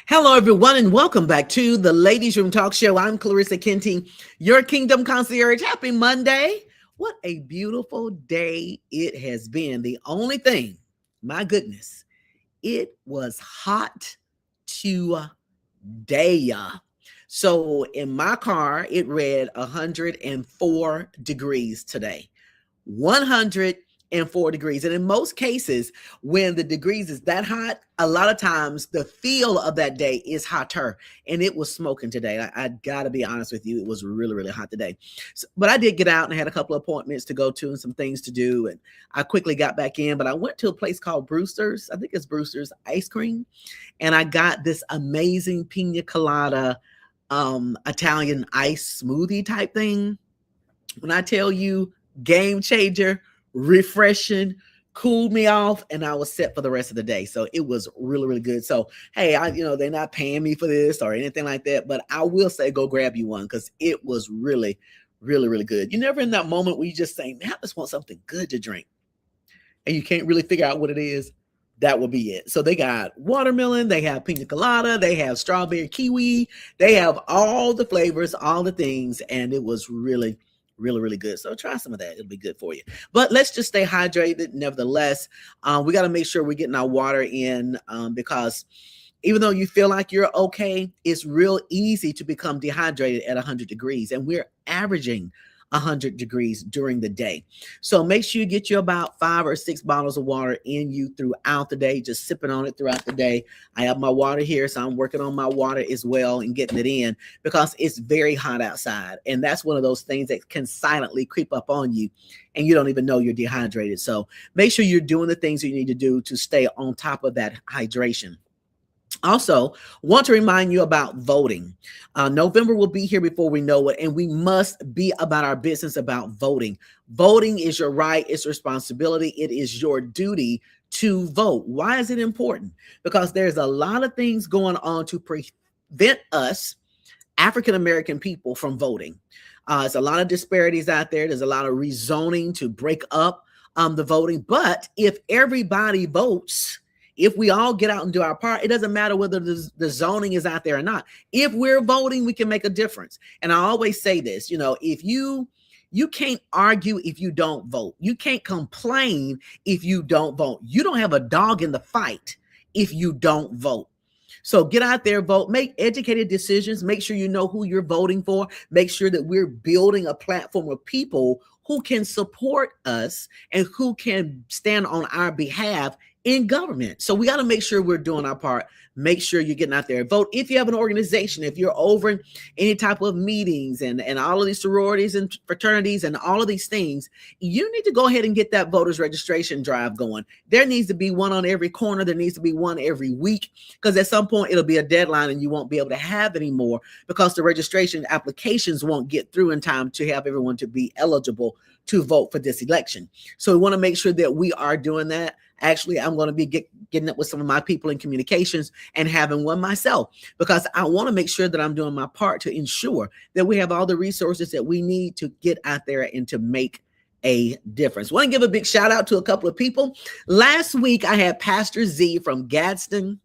Hello, everyone, and welcome back to the Ladiez Room Talk Show. I'm Clarissa Kenty, your Kingdom Concierge. Happy Monday. What a beautiful day it has been. The only thing, my goodness, it was hot today. So in my car, it read 104 degrees today. 104 degrees. And in most cases, when the degrees is that hot, a lot of times the feel of that day is hotter. And it was smoking today. I got to be honest with you. It was really, really hot today. But I did get out and had a couple of appointments to go to and some things to do. And I quickly got back in. But I went to a place called Brewster's. I think it's Brewster's Ice Cream. And I got this amazing pina colada Italian ice smoothie type thing. When I tell you, game changer, refreshing, cooled me off, and I was set for the rest of the day. So it was really, really good. So, hey, they're not paying me for this or anything like that, but I will say go grab you one because it was really, really, really good. You're never in that moment where you just say, man, I just want something good to drink, and you can't really figure out what it is. That will be it. So they got watermelon, they have pina colada, they have strawberry kiwi, they have all the flavors, all the things, and it was really, really, really good. So try some of that. It'll be good for you. But let's just stay hydrated. Nevertheless, we got to make sure we're getting our water in because even though you feel like you're okay, it's real easy to become dehydrated at 100 degrees. And we're averaging 100 degrees during the day. So make sure you get you about 5 or 6 bottles of water in you throughout the day, just sipping on it throughout the day. I have my water here, so I'm working on my water as well and getting it in because it's very hot outside. And that's one of those things that can silently creep up on you and you don't even know you're dehydrated. So make sure you're doing the things you need to do to stay on top of that hydration. Also, want to remind you about voting. November will be here before we know it, and we must be about our business about voting. Voting is your right, it's responsibility, it is your duty to vote. Why is it important? Because there's a lot of things going on to prevent us, African-American people, from voting. There's a lot of disparities out there. There's a lot of rezoning to break up the voting. But if everybody votes, if we all get out and do our part, it doesn't matter whether the zoning is out there or not. If we're voting, we can make a difference. And I always say this, if you can't argue if you don't vote. You can't complain if you don't vote. You don't have a dog in the fight if you don't vote. So get out there, vote, make educated decisions, make sure you know who you're voting for, make sure that we're building a platform of people who can support us and who can stand on our behalf in government. So we got to make sure we're doing our part. Make sure you're getting out there and vote. If you have an organization, if you're over in any type of meetings and all of these sororities and fraternities and all of these things, you need to go ahead and get that voters registration drive going. There needs to be one on every corner. There needs to be one every week because at some point it'll be a deadline and you won't be able to have any more because the registration applications won't get through in time to have everyone to be eligible to vote for this election. So we want to make sure that we are doing that. Actually, I'm going to be getting up with some of my people in communications and having one myself because I want to make sure that I'm doing my part to ensure that we have all the resources that we need to get out there and to make a difference. I want to give a big shout out to a couple of people. Last week, I had Pastor Z from Gadsden,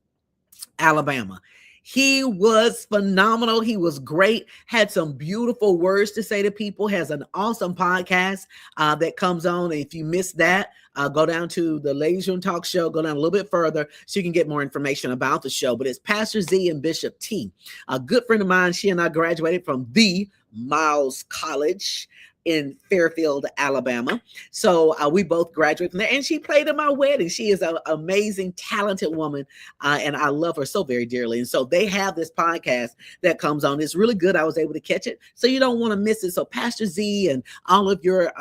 Alabama. He was phenomenal. He was great. Had some beautiful words to say to people. Has an awesome podcast that comes on. And if you missed that, go down to the Ladiez Room Talk Show. Go down a little bit further so you can get more information about the show. But it's Pastor Z and Bishop T. A good friend of mine. She and I graduated from the Miles College in Fairfield, Alabama. So we both graduated from there, and she played at my wedding. She is an amazing, talented woman, and I love her so very dearly. And so they have this podcast that comes on. It's really good. I was able to catch it, so you don't want to miss it. So Pastor Z and all of your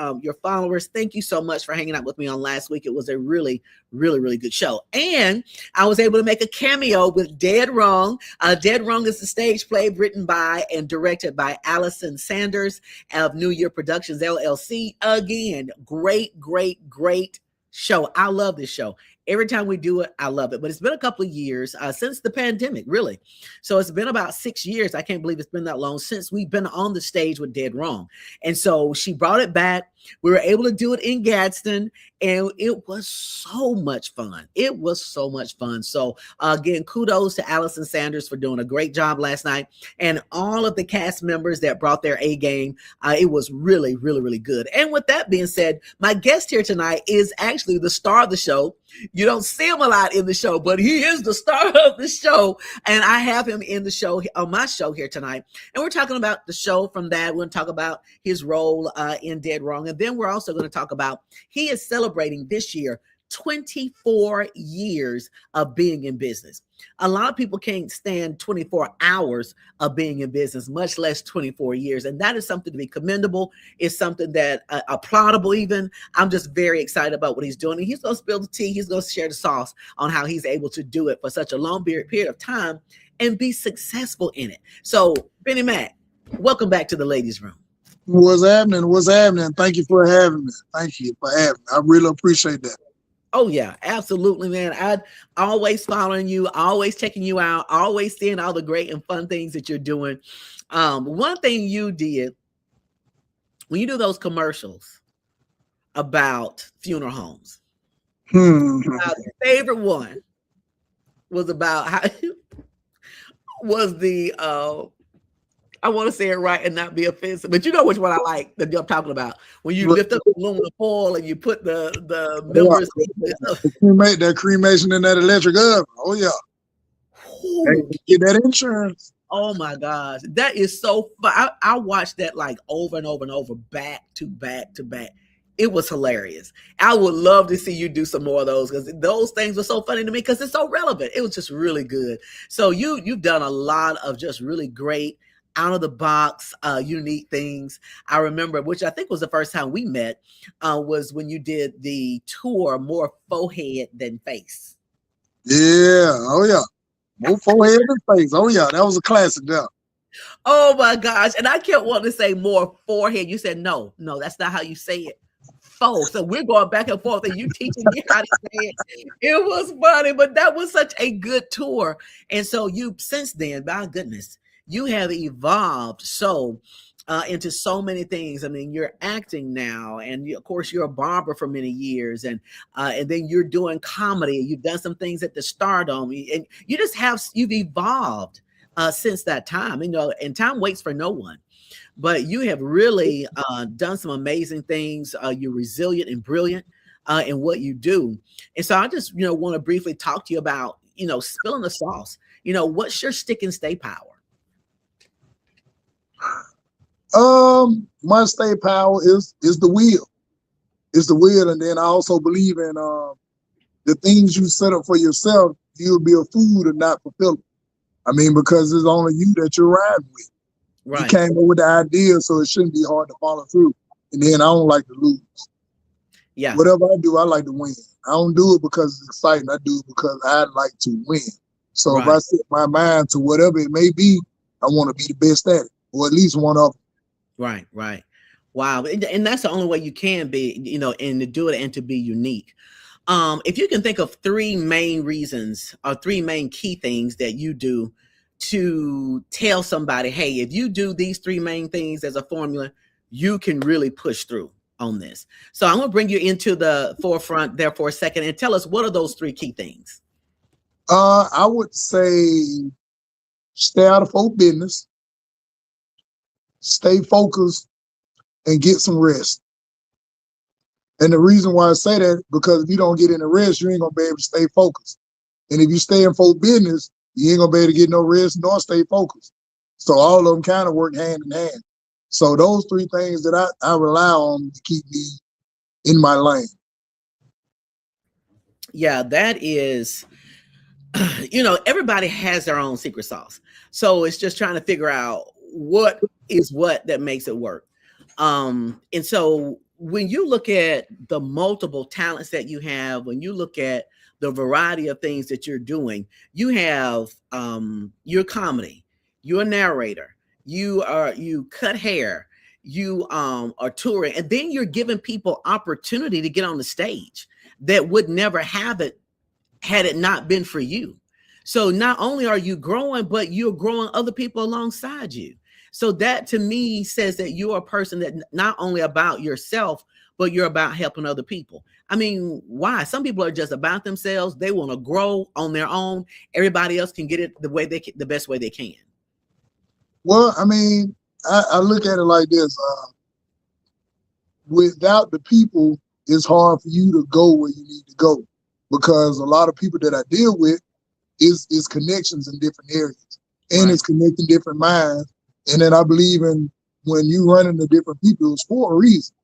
followers, thank you so much for hanging out with me on last week. It was a really, really, really good show. And I was able to make a cameo with Dead Wrong. Dead Wrong is a stage play written by and directed by Allison Sanders of New Year Productions, LLC. Again, great show. I love this show. Every time we do it, I love it. But it's been a couple of years since the pandemic, really. So it's been about 6 years. I can't believe it's been that long since we've been on the stage with Dead Wrong. And so she brought it back. We were able to do it in Gadsden, and it was so much fun. It was so much fun. So again, kudos to Allison Sanders for doing a great job last night, and all of the cast members that brought their A game. It was really, really, really good. And with that being said, my guest here tonight is actually the star of the show. You don't see him a lot in the show, but he is the star of the show. And I have him in the show, on my show here tonight. And we're talking about the show from that. We're going to talk about his role in Dead Wrong. And then we're also going to talk about, he is celebrating this year 24 years of being in business. A lot of people can't stand 24 hours of being in business, much less 24 years. And that is something to be commendable. It's something that applaudable even. I'm just very excited about what he's doing. And he's going to spill the tea. He's going to share the sauce on how he's able to do it for such a long period of time and be successful in it. So, Bennie Mac, welcome back to the Ladiez Room. What's happening? What's happening? Thank you for having me. Thank you for having me. I really appreciate that. Oh, yeah, absolutely, man. I'd always following you, always checking you out, always seeing all the great and fun things that you're doing. One thing you did when you do those commercials about funeral homes, my favorite one was about how was the I want to say it right and not be offensive, but you know which one I like that I'm talking about. When you lift up the aluminum foil and you put the members. That cremation in that electric oven. Oh, yeah. Get that insurance. Oh, my gosh. That is so fun. I watched that like over and over and over, back to back to back. It was hilarious. I would love to see you do some more of those because those things were so funny to me because it's so relevant. It was just really good. So you've done a lot of just really great, out of the box, unique things. I remember, which I think was the first time we met, was when you did the tour, More Forehead Than Face. Yeah. Oh, yeah. More forehead than face. Oh, yeah. That was a classic there. Oh, my gosh. And I kept wanting to say more forehead. You said, no, that's not how you say it. So we're going back and forth and you teaching me how to say it. It was funny, but that was such a good tour. And so you, since then, my goodness, you have evolved into so many things. I mean, you're acting now, and of course, you're a barber for many years, and then you're doing comedy. You've done some things at the Stardom, and you've evolved since that time. And time waits for no one. But you have really done some amazing things. You're resilient and brilliant in what you do. And so I just want to briefly talk to you about spilling the sauce. What's your stick and stay power? My stay power is the will. It's the will, and then I also believe in the things you set up for yourself, you'll be a fool to not fulfill it. I mean, because it's only you that you're riding with. Right. You came up with the idea, so it shouldn't be hard to follow through. And then I don't like to lose. Yeah. Whatever I do, I like to win. I don't do it because it's exciting. I do it because I like to win. So if I set my mind to whatever it may be, I want to be the best at it, or at least one of them. Right. Wow. And that's the only way you can be, and to do it and to be unique. If you can think of three main reasons or three main key things that you do to tell somebody, hey, if you do these three main things as a formula, you can really push through on this. So I'm going to bring you into the forefront there for a second and tell us, what are those three key things? I would say stay out of folk business, stay focused, and get some rest. And the reason why I say that, because if you don't get any rest, you ain't going to be able to stay focused. And if you stay in folk business, you ain't going to be able to get no rest nor stay focused. So all of them kind of work hand in hand. So those three things that I rely on to keep me in my lane. Yeah, that is, everybody has their own secret sauce. So it's just trying to figure out what is what that makes it work. And so when you look at the multiple talents that you have, when you look at the variety of things that you're doing, you have your comedy, you're a narrator, you cut hair, you are touring, and then you're giving people opportunity to get on the stage that would never have it had it not been for you. So not only are you growing, but you're growing other people alongside you. So that to me says that you're a person that not only about yourself, but you're about helping other people. I mean, why? Some people are just about themselves. They want to grow on their own. Everybody else can get it the way they can, the best way they can. Well, I mean, I look at it like this. Without the people, it's hard for you to go where you need to go, because a lot of people that I deal with is connections in different areas, and Right. it's connecting different minds. And then I believe in when you run into different people, it's for a reason.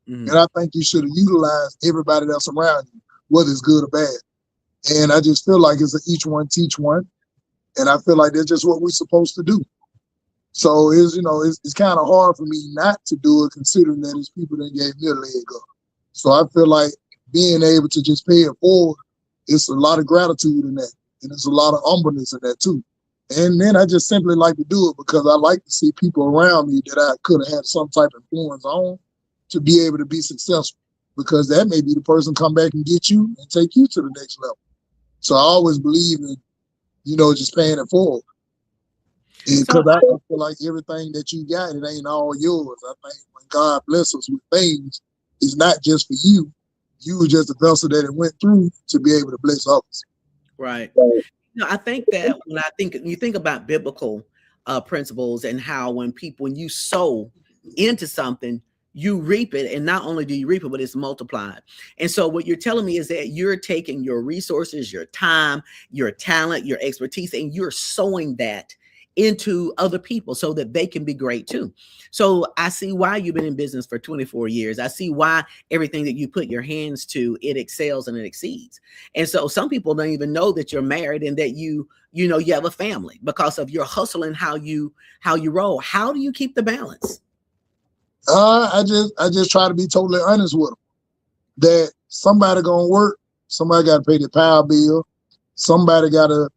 Mhm. And I think you should have utilized everybody that's around you, whether it's good or bad. And I just feel like it's each one teach one. And I feel like that's just what we're supposed to do. So it's kind of hard for me not to do it, considering that it's people that gave me a leg up. So I feel like being able to just pay it forward, it's a lot of gratitude in that. And there's a lot of humbleness in that too. And then I just simply like to do it because I like to see people around me that I could have had some type of influence on to be able to be successful, because that may be the person come back and get you and take you to the next level. So I always believe in, just paying it forward. Because I feel like everything that you got, it ain't all yours. I think when God bless us with things, it's not just for you. You were just a vessel that it went through to be able to bless others. Right. I think that when you think about biblical principles and how when you sow into something, you reap it, and not only do you reap it, but it's multiplied. And so what you're telling me is that you're taking your resources, your time, your talent, your expertise, and you're sowing that into other people so that they can be great too. So I see why you've been in business for 24 years. I see why everything that you put your hands to, it excels and it exceeds. And so some people don't even know that you're married and that you have a family because of your hustle and how you roll. How do you keep the balance? I just try to be totally honest with them that somebody gonna work, somebody got to pay their power bill, somebody gotta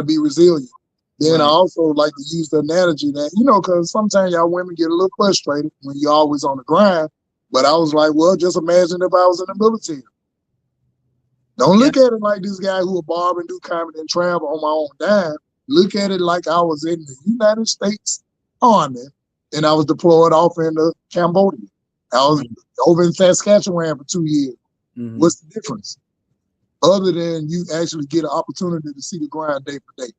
be resilient. Then I also like to use the analogy that, because sometimes y'all women get a little frustrated when you're always on the grind. But I was like, well, just imagine if I was in the military. Don't look at it like this guy who a barber and do comedy and travel on my own dime. Look at it like I was in the United States Army and I was deployed off into Cambodia. I was over in Saskatchewan for 2 years. Mm-hmm. What's the difference? Other than you actually get an opportunity to see the grind day for day.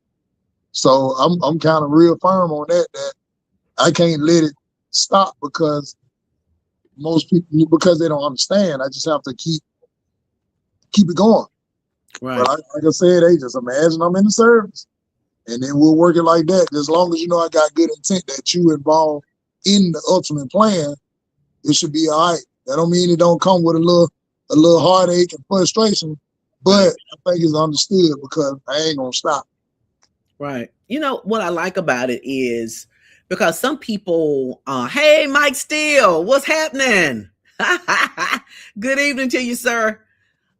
So I'm kind of real firm on that I can't let it stop because most people, because they don't understand. I just have to keep it going. Right. But like I said, they just imagine I'm in the service. And then we'll work it like that. As long as you know I got good intent that you involved in the ultimate plan, it should be all right. That don't mean it don't come with a little heartache and frustration, but I think it's understood because I ain't gonna stop. Right. What I like about it is because some people, hey, Mike Steele, what's happening? Good evening to you, sir.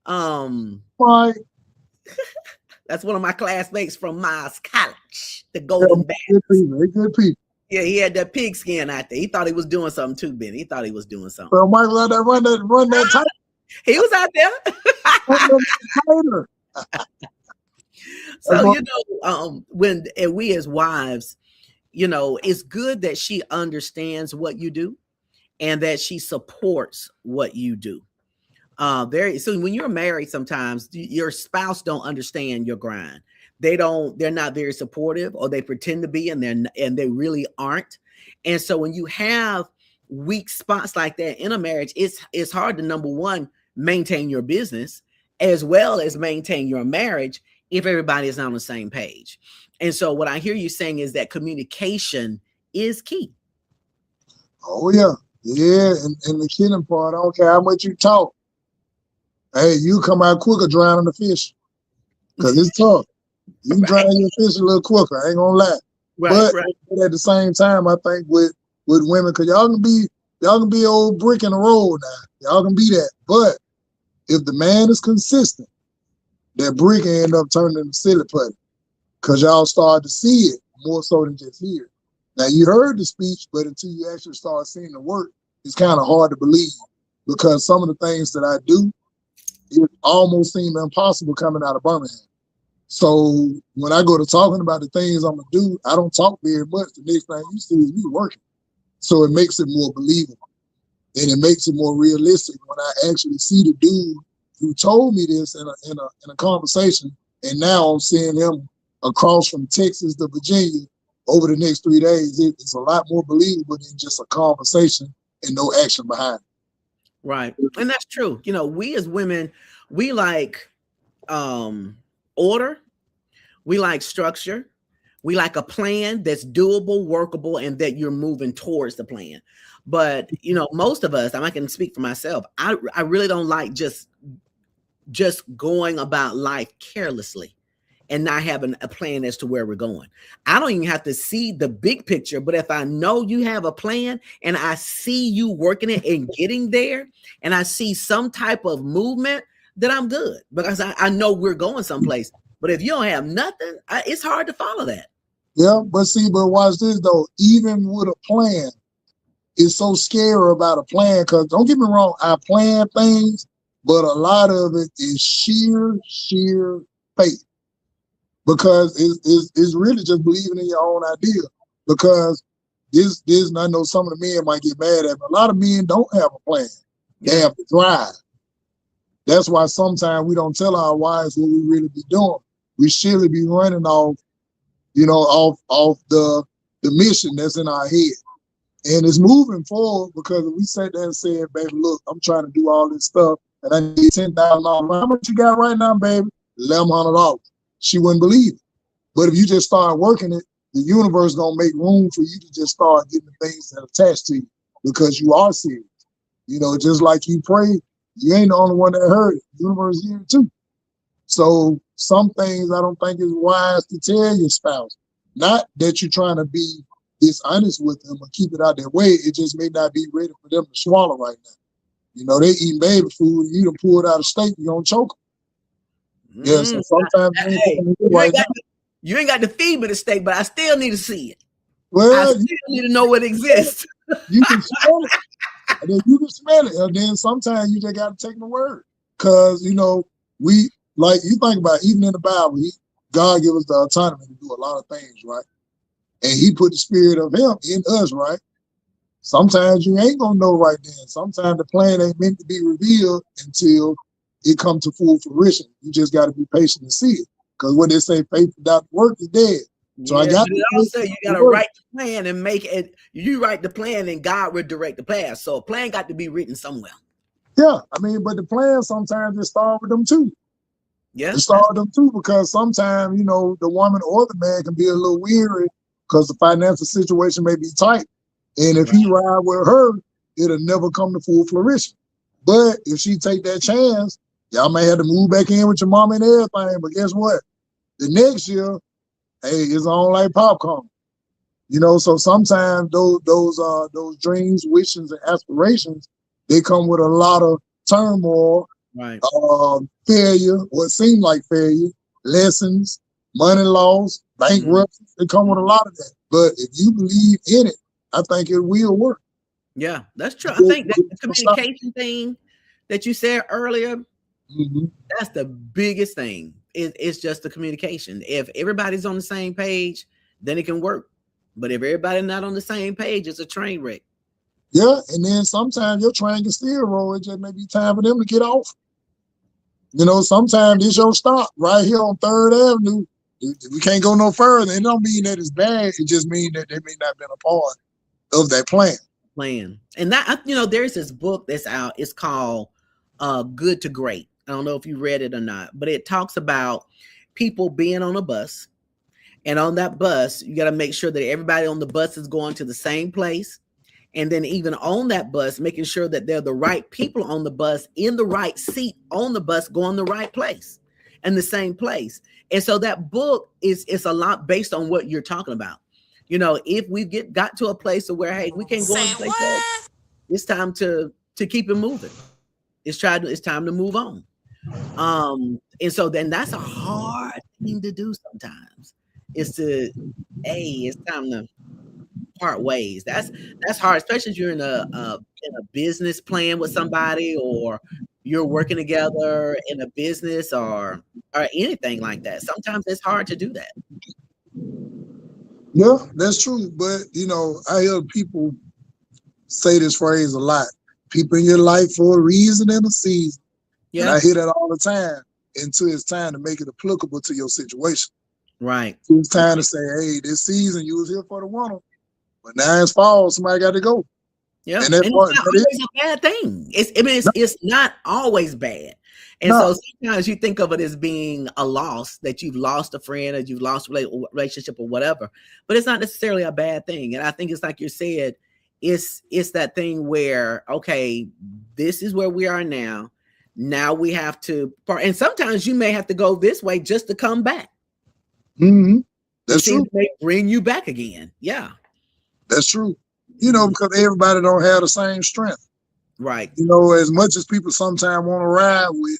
Mike. That's one of my classmates from Miles College, the Golden Bats. Good people. Yeah, he had that pigskin out there. He thought he was doing something too, Benny. He thought he was doing something. Well, Mike, run that tight. He was out there. So, when we as wives, it's good that she understands what you do and that she supports what you do. So when you're married, sometimes your spouse don't understand your grind. They're not very supportive, or they pretend to be, and they really aren't. And so when you have weak spots like that in a marriage, it's hard to, number one, maintain your business as well as maintain your marriage if everybody is not on the same page. And so what I hear you saying is that communication is key. Oh yeah. Yeah. And the killing part, I don't care how much you talk. Hey, you come out quicker drowning the fish. Because it's tough. You can drown your fish a little quicker, I ain't gonna lie. But at the same time, I think with women, because y'all can be old brick in the road now. Y'all can be that. But if the man is consistent, that brick end up turning into silly putty. Because y'all start to see it more so than just hear it. Now you heard the speech, but until you actually start seeing the work, it's kind of hard to believe. Because some of the things that I do, it almost seemed impossible coming out of Birmingham. So when I go to talking about the things I'm gonna do, I don't talk very much. The next thing you see is me working. So it makes it more believable and it makes it more realistic when I actually see the dude who told me this in a conversation, and now I'm seeing him across from Texas to Virginia over the next 3 days. It's a lot more believable than just a conversation and no action behind it. Right. And that's true. You know, we as women, we like order, we like structure, we like a plan that's doable, workable, and that you're moving towards the plan. But you know, most of us, I can speak for myself, I really don't like just going about life carelessly and not having a plan as to where we're going. I don't even have to see the big picture, but if I know you have a plan and I see you working it and getting there, and I see some type of movement, then I'm good because I know we're going someplace. But if you don't have nothing, it's hard to follow that. Yeah, but watch this though. Even with a plan, it's so scary about a plan because don't get me wrong, I plan things, but a lot of it is sheer faith. Because it's really just believing in your own idea. Because this I know some of the men might get mad at me. A lot of men don't have a plan. They have to drive. That's why sometimes we don't tell our wives what we really be doing. We surely be running off, off the mission that's in our head. And it's moving forward because if we sat there and said, baby, look, I'm trying to do all this stuff and I need $10,000. How much you got right now, baby? $1,100. She wouldn't believe it. But if you just start working it, the universe is going to make room for you to just start getting the things that are attached to you because you are serious. You know, just like you pray, you ain't the only one that heard it. The universe is here too. So some things I don't think is wise to tell your spouse. Not that you're trying to be dishonest with them or keep it out their way. It just may not be ready for them to swallow right now. You know, they eating baby food and you done pulled out a steak, you're going to choke them. Yeah, so sometimes you ain't got to feed me the steak, but I still need to see it. Well, I still need to know it exists. You can smell it. And then you can smell it. And then sometimes you just got to take my word. Because, we, like you think about it, even in the Bible, God gave us the autonomy to do a lot of things, right? And he put the spirit of him in us, right? Sometimes you ain't going to know right then. Sometimes the plan ain't meant to be revealed until it come to full fruition. You just got to be patient and see it. Because when they say faith without work is dead. So I got to also you got to write the plan and make it. You write the plan and God will direct the path. So a plan got to be written somewhere. Yeah, but the plan sometimes it start with them too. Yeah, it start with them too because sometimes the woman or the man can be a little weary because the financial situation may be tight, and if he ride with her, it'll never come to full fruition. But if she take that chance, y'all may have to move back in with your mom and everything. But guess what? The next year, hey, it's on like popcorn. So sometimes those dreams, wishes, and aspirations, they come with a lot of turmoil, right? Failure, what seemed like failure, lessons, money loss, bankruptcy. They come with a lot of that. But if you believe in it, I think it will work. Yeah, that's true. I think that the communication thing that you said earlier, that's the biggest thing. It's just the communication. If everybody's on the same page, then it can work. But if everybody's not on the same page, it's a train wreck. Yeah, and then sometimes your train can still roll. It just may be time for them to get off. Sometimes it's your stop right here on 3rd Avenue. We can't go no further. It don't mean that it's bad. It just means that they may not have been a part of that plan. And that, there's this book that's out. It's called Good to Great. I don't know if you read it or not, but it talks about people being on a bus. And on that bus, you got to make sure that everybody on the bus is going to the same place. And then even on that bus, making sure that they're the right people on the bus, in the right seat on the bus, going the right place and the same place. And so that book is a lot based on what you're talking about. If we got to a place where, hey, we can't go in place else, it's time to keep it moving. It's time to move on. And so then that's a hard thing to do sometimes. It's time to part ways. That's hard, especially if you're in a business plan with somebody, or you're working together in a business, or or anything like that. Sometimes it's hard to do that. Yeah, that's true. But you know, I hear people say this phrase a lot. People in your life for a reason and a season. And Yeah, I hear that all the time until it's time to make it applicable to your situation. right. So it's time to say, hey, this season you was here for the winter, but now it's fall, somebody got to go. Yeah, And that and it's part, not that always a bad thing. It's not always bad. And no, so sometimes you think of it as being a loss, that you've lost a friend or you've lost a relationship or whatever, but it's not necessarily a bad thing. And I think it's like you said, it's that thing where, okay, this is where we are now. Now we have to part, and sometimes you may have to go this way just to come back. mm-hmm. To That's see if true. they bring you back again. Yeah. That's true. You know, because everybody don't have the same strength. Right. You know, as much as people sometimes want to ride with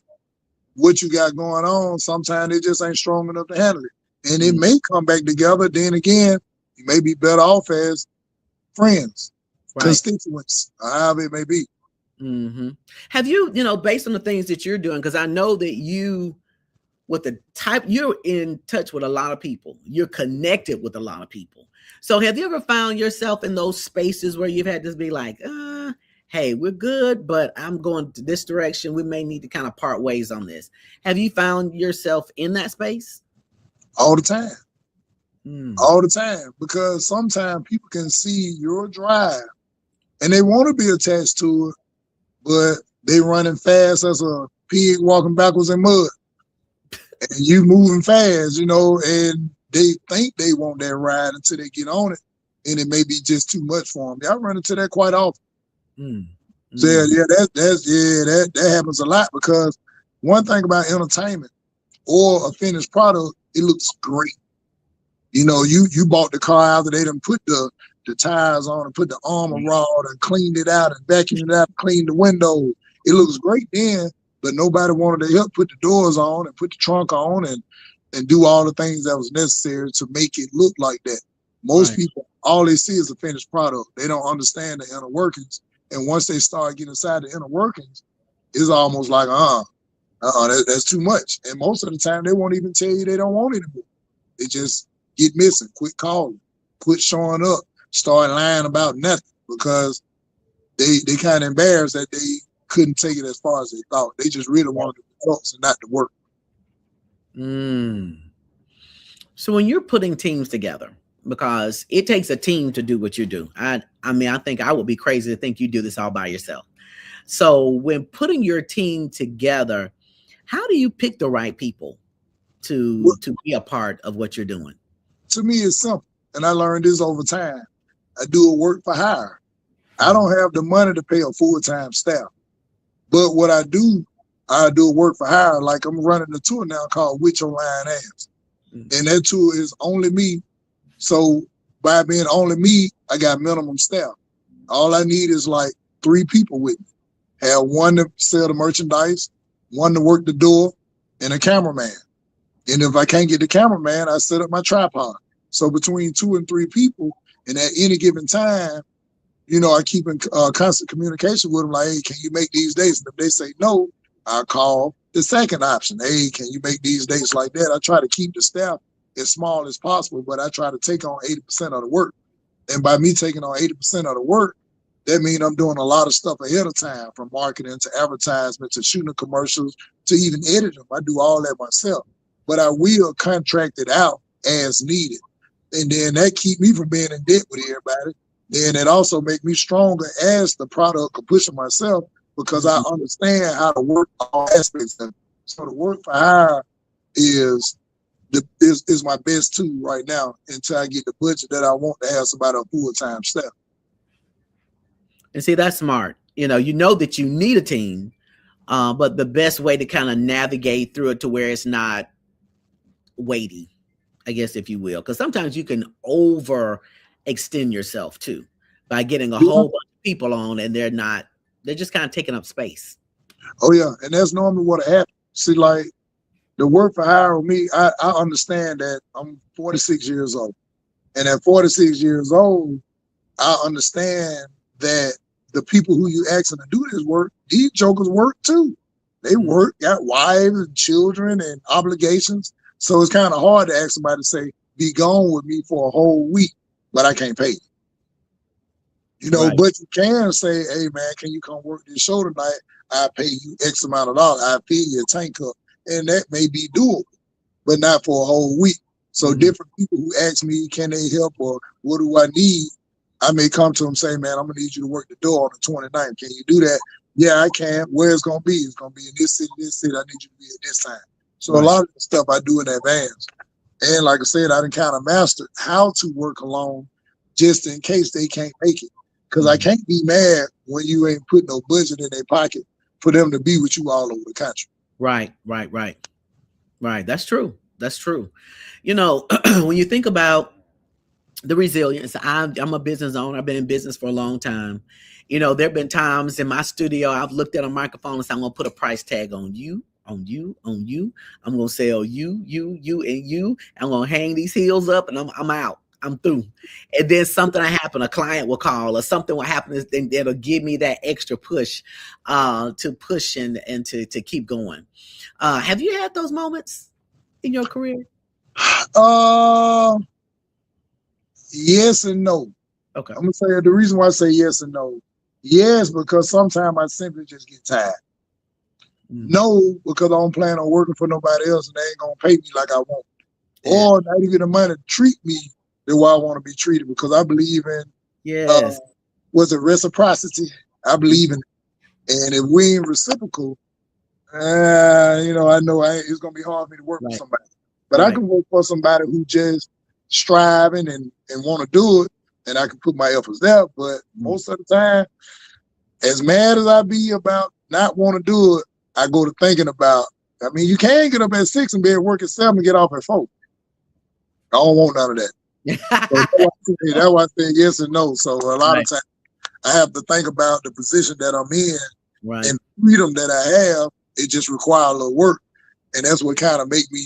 what you got going on, sometimes they just ain't strong enough to handle it. And it may come back together. Then again, you may be better off as friends, Right. constituents, however it may be. Mm-hmm. Have you, based on the things that you're doing, because I know that you're in touch with a lot of people, you're connected with a lot of people. So have you ever found yourself in those spaces where you've had to be like, hey, we're good, but I'm going to this direction. We may need to kind of part ways on this. Have you found yourself in that space? All the time. All the time. Because sometimes people can see your drive and they want to be attached to it, but they running fast as a pig walking backwards in mud. And you moving fast, and they think they want that ride until they get on it, and it may be just too much for them. I run into that quite often. So that happens a lot, because one thing about entertainment or a finished product, it looks great. You bought the car after they done put the tires on and put the armor rod and cleaned it out and vacuumed it out and cleaned the window. It looks great then, but nobody wanted to help put the doors on and put the trunk on and do all the things that was necessary to make it look like that. Most people, all they see is the finished product. They don't understand the inner workings. And once they start getting inside the inner workings, it's almost like, that's too much. And most of the time, they won't even tell you they don't want it anymore. They just get missing, quit calling, quit showing up, start lying about nothing, because they kind of embarrassed that they couldn't take it as far as they thought. They just really wanted the results and not the work. So when you're putting teams together, because it takes a team to do what you do. I think I would be crazy to think you do this all by yourself. So when putting your team together, how do you pick the right people to be a part of what you're doing? To me, it's simple. And I learned this over time. I do a work for hire. I don't have the money to pay a full-time staff. But what I do a work for hire. Like, I'm running a tour now called With Your Lying Ass. And that tour is only me. So by being only me, I got minimum staff. All I need is like 3 people with me. Have one to sell the merchandise, one to work the door, and a cameraman. And if I can't get the cameraman, I set up my tripod. So between 2 and 3 people, and at any given time, I keep in constant communication with them. Like, hey, can you make these dates? And if they say no, I call the second option. Hey, can you make these dates like that? I try to keep the staff as small as possible, but I try to take on 80% of the work. And by me taking on 80% of the work, that means I'm doing a lot of stuff ahead of time, from marketing to advertisement to shooting commercials to even editing them. I do all that myself, but I will contract it out as needed. And then that keep me from being in debt with everybody. Then it also make me stronger as the product of pushing myself, because I understand how to work all aspects of it. So the work for hire is my best tool right now until I get the budget that I want to have somebody a full-time staff. And see, that's smart. You know that you need a team, but the best way to kind of navigate through it to where it's not weighty, I guess, if you will, because sometimes you can overextend yourself too by getting a whole bunch of people on, and they're just kind of taking up space. Oh yeah, and that's normally what happens. See, like the work for hire with me, I understand that I'm 46 years old, and at 46 years old, I understand that the people who you asking to do this work, these jokers work too. They work, got wives and children and obligations. So it's kind of hard to ask somebody to say, be gone with me for a whole week, but I can't pay you. You know, Right. but you can say, hey man, can you come work this show tonight? I pay you X amount of dollars. I fill your tank up. And that may be doable, but not for a whole week. So different people who ask me, can they help or what do I need? I may come to them say, man, I'm gonna need you to work the door on the 29th. Can you do that? Yeah, I can. Where it's gonna be? It's gonna be in this city, this city. I need you to be at this time. So a lot of the stuff I do in advance. And like I said, I done kind of mastered how to work alone just in case they can't make it. Because I can't be mad when you ain't put no budget in their pocket for them to be with you all over the country. Right. That's true. That's true. You know, when you think about the resilience, I'm a business owner. I've been in business for a long time. You know, there have been times in my studio I've looked at a microphone and said, I'm going to put a price tag on you. On you. I'm going to sell you, and you. I'm going to hang these heels up and I'm out. I'm through. And then something will happen, a client will call or something will happen that'll give me that extra push to push and to keep going. Have you had those moments in your career? Yes and no. Okay. I'm going to say the reason why I say yes and no. Yes, because sometimes I simply just get tired. No, because I don't plan on working for nobody else and they ain't going to pay me like I want. Or not even the money to treat me the way I want to be treated, because I believe in was it reciprocity? I believe in it. And if we ain't reciprocal, you know, I know it's gonna be hard for me to work with somebody. But I can work for somebody who just striving and want to do it, and I can put my efforts there. But most of the time, as mad as I be about not want to do it, I go to thinking about, I mean, you can get up at 6 and be at work at 7 and get off at 4. I don't want none of that. So that's why I say yes and no. So a lot of times I have to think about the position that I'm in and freedom that I have. It just requires a little work. And that's what kind of make me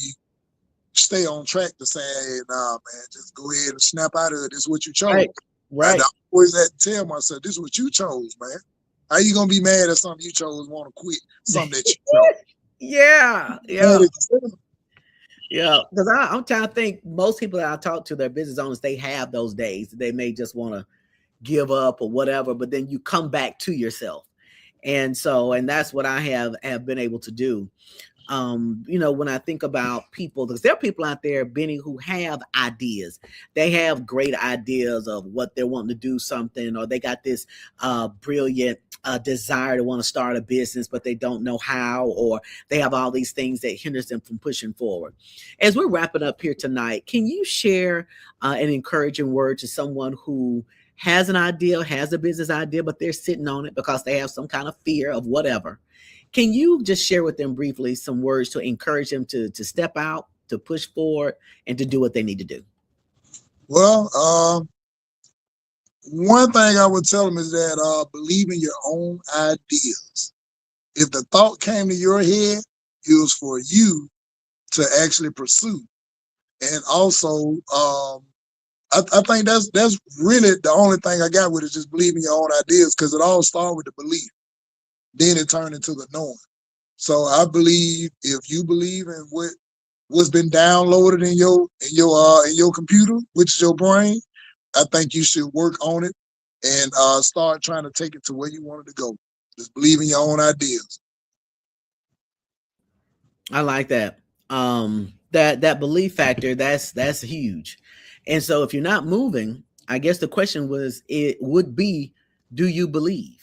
stay on track to say, hey, nah, man, just go ahead and snap out of it. This is what you chose. Right. And I always had to tell myself, this is what you chose, man. How you going to be mad at something you chose, want to quit something that you chose? Yeah. Because I'm trying to think, most people that I talk to, their business owners, they have those days. They may just want to give up or whatever, but then you come back to yourself. And that's what I have been able to do. You know, when I think about people, because there are people out there, Benny, who have ideas. They have great ideas of what they're wanting to do something, or they got this brilliant desire to want to start a business, but they don't know how, or they have all these things that hinders them from pushing forward. As we're wrapping up here tonight, can you share an encouraging word to someone who has an idea, has a business idea, but they're sitting on it because they have some kind of fear of whatever? Can you just share with them briefly some words to encourage them to step out, to push forward, and to do what they need to do? Well, one thing I would tell them is that believe in your own ideas. If the thought came to your head, it was for you to actually pursue. And also, I think that's really the only thing I got with it, just believe in your own ideas, because it all starts with the belief. Then it turned into the knowing. So I believe if you believe in what's been downloaded in your computer, which is your brain, I think you should work on it and start trying to take it to where you want it to go. Just believe in your own ideas. I like that. That belief factor, that's huge. And so if you're not moving, I guess the question would be, do you believe?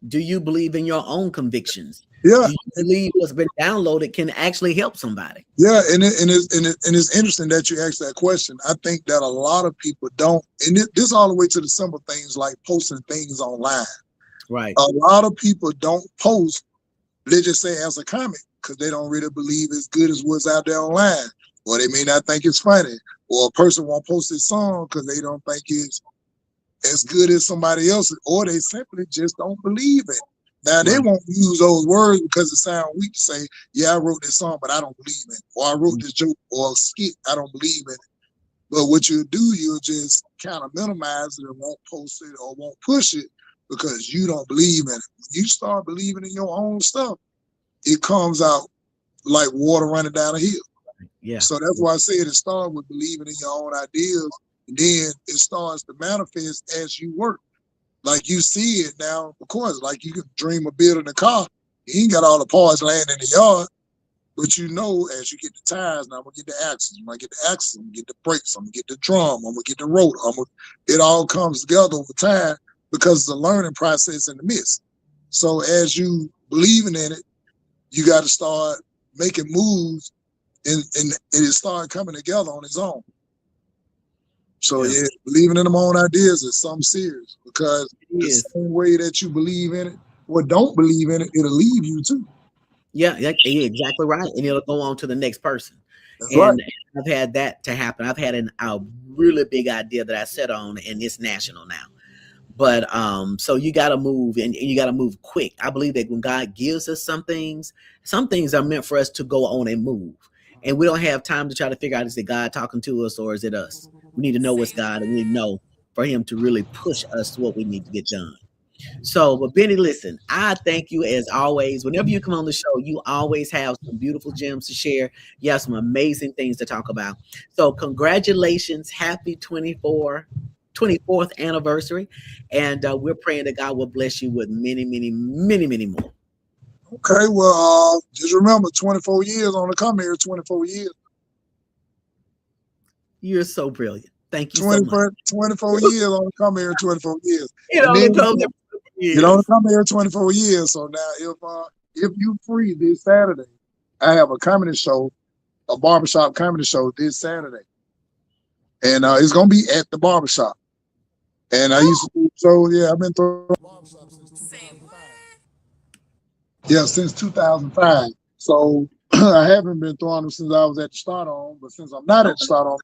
Do you believe in your own convictions? Yeah. Do you believe what's been downloaded can actually help somebody? Yeah, and it's interesting that you asked that question. I think that a lot of people don't, and this all the way to the simple things like posting things online. Right. A lot of people don't post, they just say as a comment, because they don't really believe as good as what's out there online. Or they may not think it's funny. Or a person won't post this song because they don't think it's as good as somebody else's, or they simply just don't believe it. Now, they won't use those words because it sounds weak to say, yeah, I wrote this song, but I don't believe in it. Or I wrote this joke or skit, I don't believe in it. But what you'll do, you'll just kind of minimize it and won't post it or won't push it because you don't believe in it. When you start believing in your own stuff, it comes out like water running down a hill. Yeah. So that's why I said it starts with believing in your own ideas, and then it starts to manifest as you work. Like you see it now, of course, like you can dream of building a car. You ain't got all the parts laying in the yard, but you know as you get the tires, now I'm gonna get the axles, I'm gonna get the axles, I'm gonna get the brakes, I'm gonna get the drum, I'm gonna get the rotor. It all comes together over time because it's a learning process in the midst. So as you believing in it, you got to start making moves, and it started coming together on its own. So yeah, believing in them own ideas is something serious, because the same way that you believe in it or don't believe in it, it'll leave you too. Yeah, you're exactly right. And it'll go on to the next person. That's right. I've had that to happen. I've had a really big idea that I set on, and it's national now. But so you got to move, and you got to move quick. I believe that when God gives us some things are meant for us to go on and move. And we don't have time to try to figure out, is it God talking to us or is it us? We need to know it's God, and we know for him to really push us to what we need to get done. So, but Bennie, listen, I thank you as always. Whenever you come on the show, you always have some beautiful gems to share. You have some amazing things to talk about. So congratulations. Happy 24th anniversary. And we're praying that God will bless you with many, many, many, many more. Okay, well, just remember, 24 years on the come here, 24 years. You're so brilliant. Thank you so much. 24 years on the come here, 24 years. You don't come here 24 years. So now, if you free this Saturday, I have a comedy show, a barbershop comedy show this Saturday. And it's going to be at the barbershop. And I used to, so yeah, I've been throwing barbershop since 2005. So I haven't been throwing them since I was at the start on, but since I'm not at the start on,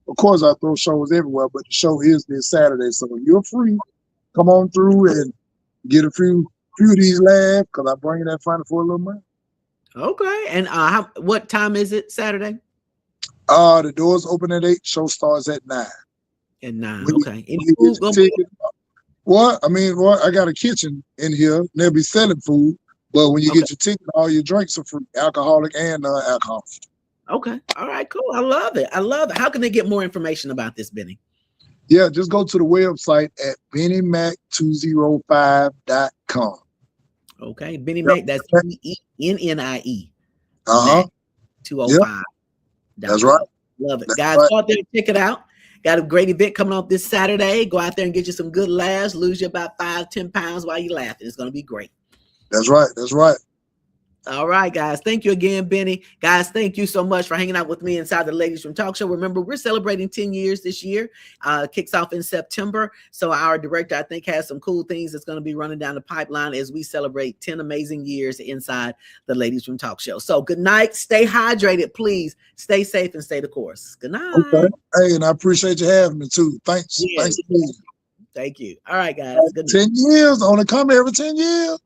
of course I throw shows everywhere, but the show is this Saturday. So if you're free, come on through and get a few of these laughs, because I bring that funny for a little money. Okay. And what time is it Saturday? The doors open at 8, show starts at 9. At 9, okay. I got a kitchen in here, and they'll be selling food. But when you get your ticket, all your drinks are free, alcoholic and non-alcoholic. Okay. All right, cool. I love it. How can they get more information about this, Bennie? Yeah, just go to the website at BennieMac205.com. Okay. Bennie Mac, that's Bennie. 205. That's right. Love it. Guys, go out there and check it out. Got a great event coming up this Saturday. Go out there and get you some good laughs. Lose you about 5-10 pounds while you're laughing. It's going to be great. That's right. That's right. All right, guys. Thank you again, Bennie. Guys, thank you so much for hanging out with me inside the Ladiez Room Talk Show. Remember, we're celebrating 10 years this year. Kicks off in September. So our director, I think, has some cool things that's going to be running down the pipeline as we celebrate 10 amazing years inside the Ladiez Room Talk Show. So good night. Stay hydrated, please. Stay safe and stay the course. Good night. Okay. Hey, and I appreciate you having me too. Thanks. Yeah. Thanks for being. Thank you. All right, guys. Good 10 years. Only come every 10 years.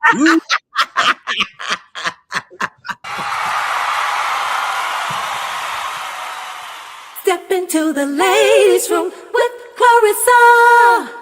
Step into the ladies' room with Clarissa.